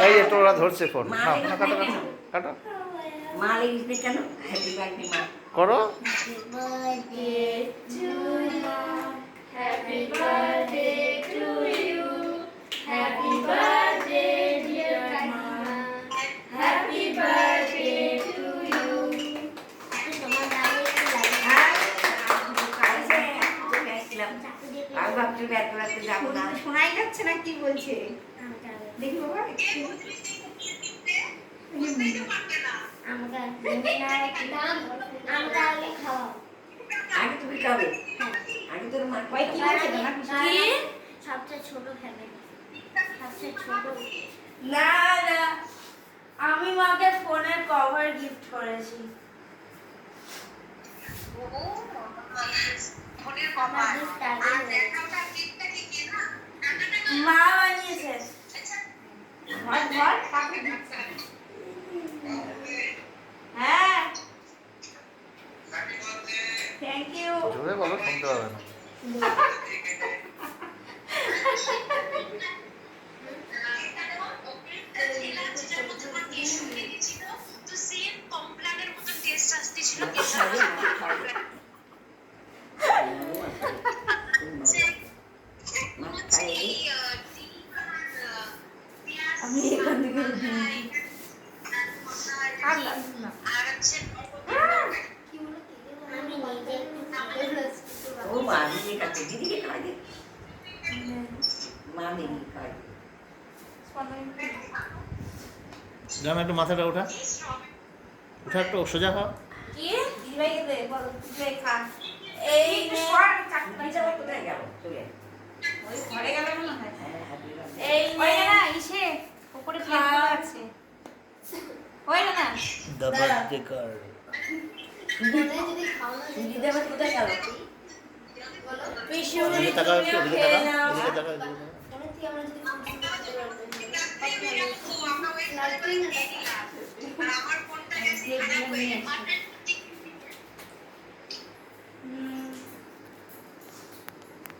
এই যে তোরা ধরছে ফোন, না না, কাটো কাটো কাটো মা লিখবে কেন? হ্যাপি বার্থডে মা করো। Happy birthday to you. Happy birthday to you. Happy birthday dear Mama. Happy birthday to you. তোমার দাদু আর ভাবছি ব্যর্থ রাখতে যাবো না। শোনাই যাচ্ছে না কি বলছে। দেখি বাবা আমাকে আগে খাওয়াও। আগে তুমি খাবে, আগে তোর মা ভাই কি বলছে না কি? সবচেয়ে ছোট ফ্যামিলি, সবচেয়ে ছোট। না না, আমি মাকে ফোনের কভার গিফট করেছি। মা বানিয়েছে। ঘর ঘর কাকে দিচ্ছে? হ্যাঁ, থ্যাংক ইউ। জোরে বলো, শুনতে পাবে না। আমি এখান থেকে আমি নিজে ও মা দিদি কাছে দিদিকে খাওয়াই মা দিদি খাওয়াই জানো একটু মাথাটা ওঠা, ওঠা একটু সোজা হও। কি? দিদিভাইকে দে, বলো দিদিভাই খা। এই এই একটু নে। সর, চাকরি দিদি আবার কোথায় গেল? চলে ওই ঘরে গেল মনে হয়। হ্যাঁ হ্যাপি বার্থডে। এই ওই নে। না ইসে উপরে প্লেট আছে। ওই না দ্য বার্থডে কার। যদি খাওয়ানো দিদি আবার কোথায় গেল? পিসু এদিকে তাকাও একটু, তুমিও এদিকে খেয়ে তাকাও, নাও। এদিকে তাকাও, এদিকে তাকাও। কেন কি আমরা যদি ফুড খেতে পারতাম লাগবে না দিয়ে নিয়ে আসি।